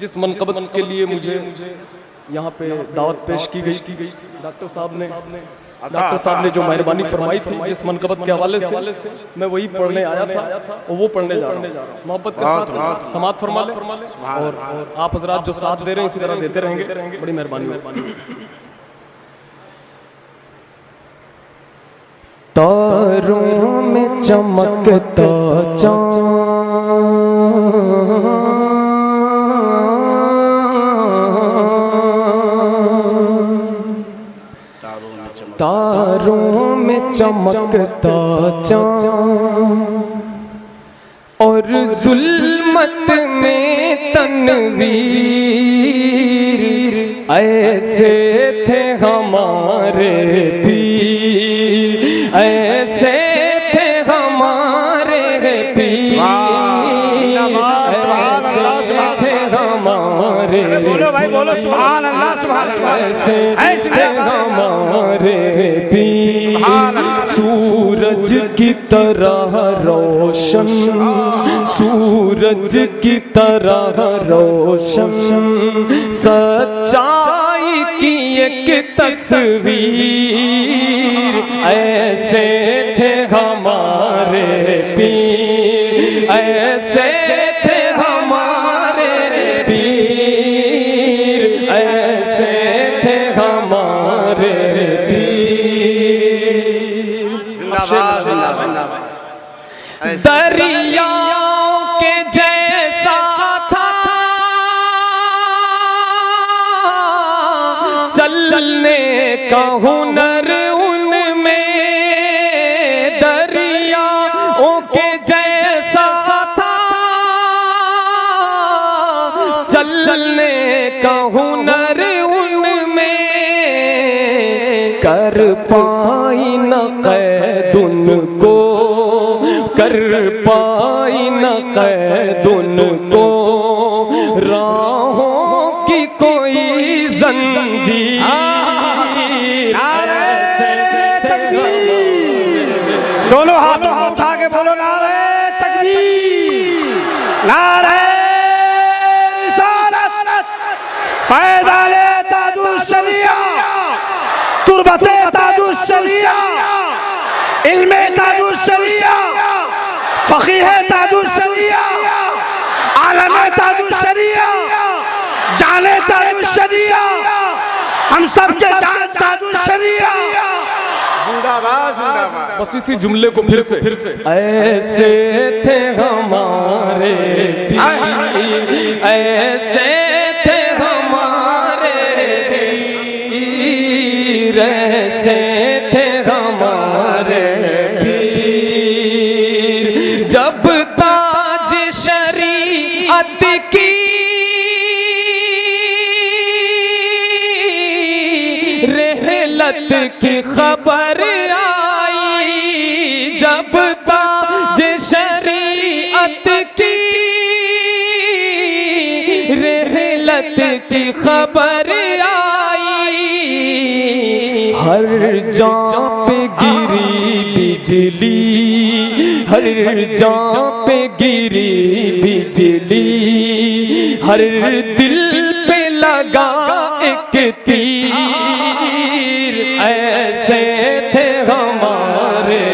जिस मनक़बत के लिए मुझे यहाँ पे दावत पेश की गई थी, डॉक्टर साहब ने जो मेहरबानी फरमाई थी, जिस मनक़बत के हवाले से मैं वही पढ़ने आया था और वो पढ़ने जा रहा हूँ। मोहब्बत के साथ समाअत फरमा लें और आप हजरात जो साथ दे रहे हैं इसी तरह देते रहेंगे, बड़ी मेहरबानी। तारों में चमकता चाँद, तारों में चमकता चाँद और जुल्मत में तनवीर, ऐसे थे हमारे पीर, ऐसे थे हमारे पीर, ऐसे थे हमारे, बोलो भाई बोलो, सुभान अल्लाह सुभान अल्लाह। ऐसे थे हमारे पीर, सूरज की तरह रोशन, सूरज की तरह रोशन, सच्चाई की एक तस्वीर, ऐसे थे हमारे पीर, ऐसे थे हमारे पीर, ऐसे थे हमारे पीर। जिंदाबाद जिंदाबाद। दरियाओं के जैसा था चलने का हुनर उनमें, दरियाओं के जैसा था चलने का हुनर उनमें, कर पाई न कैद उनको, कर पाई न कैद उनको, राहों की कोई जंजीर, दोनों हाथों को उठा के बोलो नारे तकबीर, नारे रिसालत, फ़ैज़ाने ताजुश शरिया, तुरबते ताजुश शरिया, इल्मे ताजुश शरिया, फ़क़ीह ताजुश शरिया, आलम ताजुश शरिया, जाने ताजुश शरिया, हम सब के जान ताजुश शरिया। जिंदाबाद जिंदाबाद। बस इसी जुमले को फिर से ऐसे थे हमारे पीर, ऐसे थे हमारे पीर, ऐसे थे हमारे पीर, जब ताज शरीअत की रहलत की खबर आई, जब ताज शरीअत की रहलत की खबर आई, हर जां पे गिरी बिजली, हर जां पे गिरी बिजली, हर दिल पे लगा एक तीर, ऐसे थे हमारे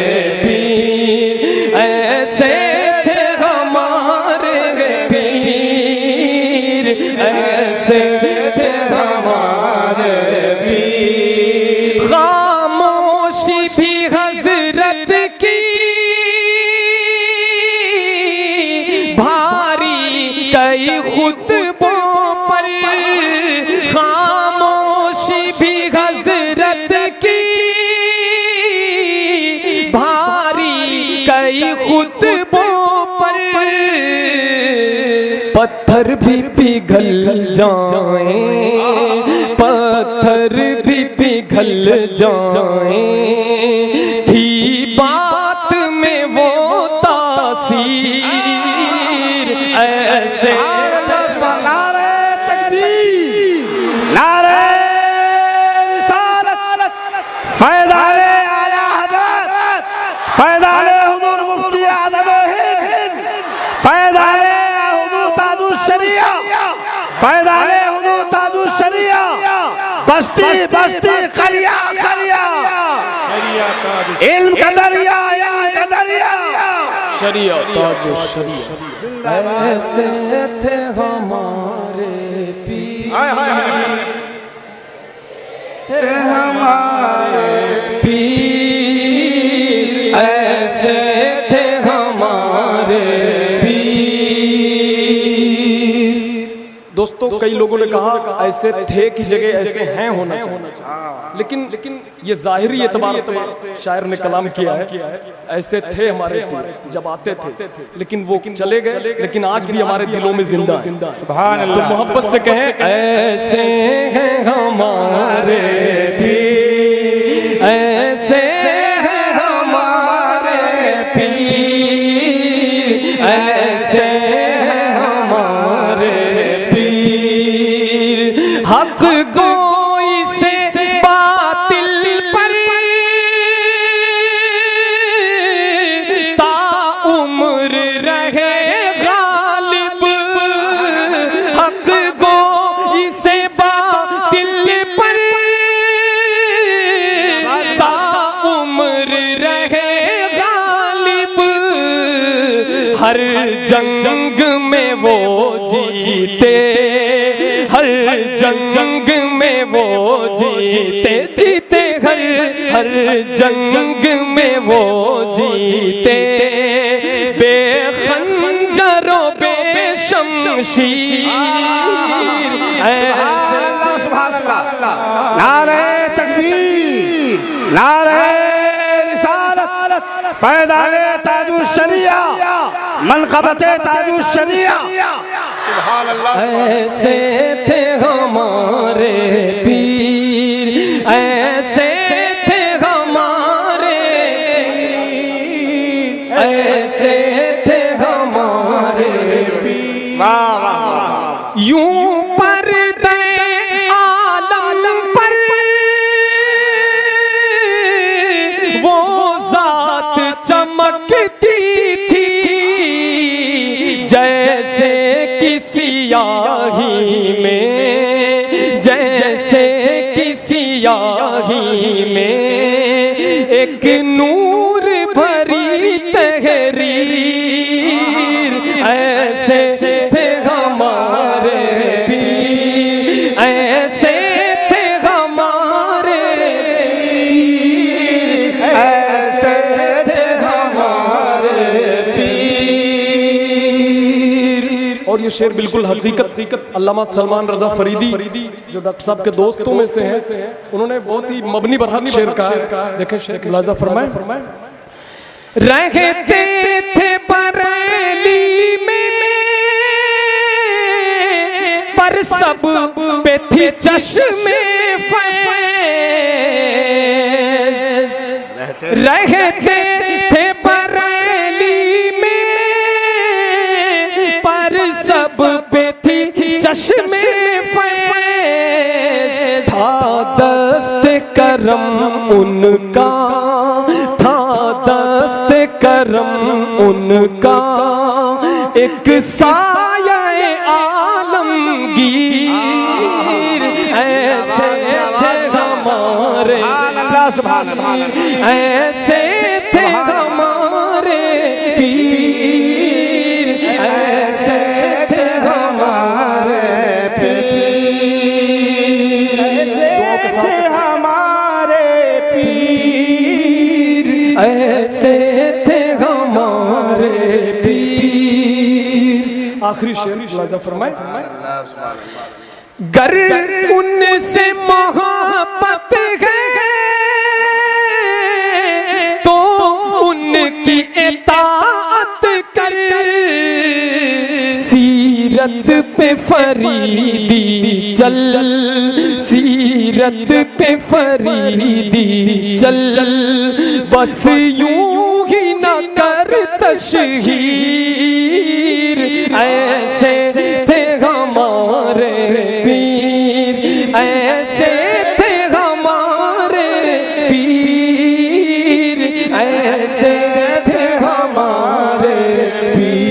पीर, ऐसे थे हमारे पीर, ऐसे थे हमारे पीर। खामोशी भी हजरत की भारी कई खुतबों पर, खामोशी भी हजरत की भारी कई खुतबों पर, पत्थर भी पिघल जाएं, पत्थर भी पिघल जाएं, थी बात में वो तासीर, ऐसे नारे तकबीर, नारे रिसालत, फ़ैज़ाने आला हज़रत, फ़ैज़ाने हुज़ूर मुफ्ती आज़म हिंद, फ़ैज़ाने हुज़ूर ताजुश शरिया, बस्ती बस्ती खलिया खलिया इल्म का दरिया शरिया ताज शरिया। ऐसे थे हमारे पीर, हमारे पीर, ऐसे थे हमारे पीर। दोस्तों कई लोगों ने कहा ऐसे थे की जगह ऐसे हैं होना चाहिए, लेकिन ये जाहिरी एतबार से शायर ने कलाम किया है। ऐसे थे हमारे पीर जब आते थे, लेकिन वो चले गए, लेकिन आज भी हमारे दिलों में जिंदा है। सुभान अल्लाह। तो मोहब्बत से कहें ऐसे हैं हमारे पीर, ऐसे हैं हमारे पीर, ऐसे हैं हमारे पीर। हक गोई से बातिल पर ताउम्र रहे गालिब, हक गोई से बातिल पर ताउम्र रहे गालिब। हर जंग में वो जीते, हर जंग में वो जीते, जीते हर जंग में वो जीते। बेखंजरो बेशमशीर, सुभान अल्लाह। नारे तकबीर, नारे रिसालत, फैज़ाने ताजुश शरिया, मनक़बते ताजुश शरिया। सुभान अल्लाह। ऐसे थे हमारे पीर, ऐसे थे हमारे पीर, ऐसे थे हमारे पीर। वाह वाह वाह। यूं पर्दे आलम पर वो जात चमकती थी, जैसे किसी आही में, जैसे किसी आही में एक नूर भरी तहरीर। ऐसे थे हमारे पीर, ऐसे थे हमारे पीर, ऐसे थे हमारे पीर। और ये शेर बिल्कुल हकीकत अल्लामा सलमान रजा फरीदी जो डॉक्टर साहब के दोस्तों में से हैं, उन्होंने बहुत ही मबनी बरहक शेर कहा है। देखें शेर मुलाजा फरमाएं। रहते थे बरेली में, पर सब पे थी चश्मे फैज़। रहते थे बरेली में, पर सब पे थी चश्मे फैज़। था दस्त करम उनका, था दस्त करम उनका, एक साये आलमगीर। ऐसे थे हमारे पीर, ऐसे थे हमारे पीर, ऐसे थे हमारे पीर, ऐसे थे हमारे पीर, ऐसे थे हमारे पीर। आखिरी शेर मुलाजा फरमाएं। गर उनसे मोहब्बत है तो उनकी इताअत कर, सीरत पे फरीदी चल, सीरत पे फरीदी चल, बस यूं ही न कर तशहीर। ऐसे थे हमारे पीर, ऐसे थे हमारे पीर, ऐसे थे हमारे पीर।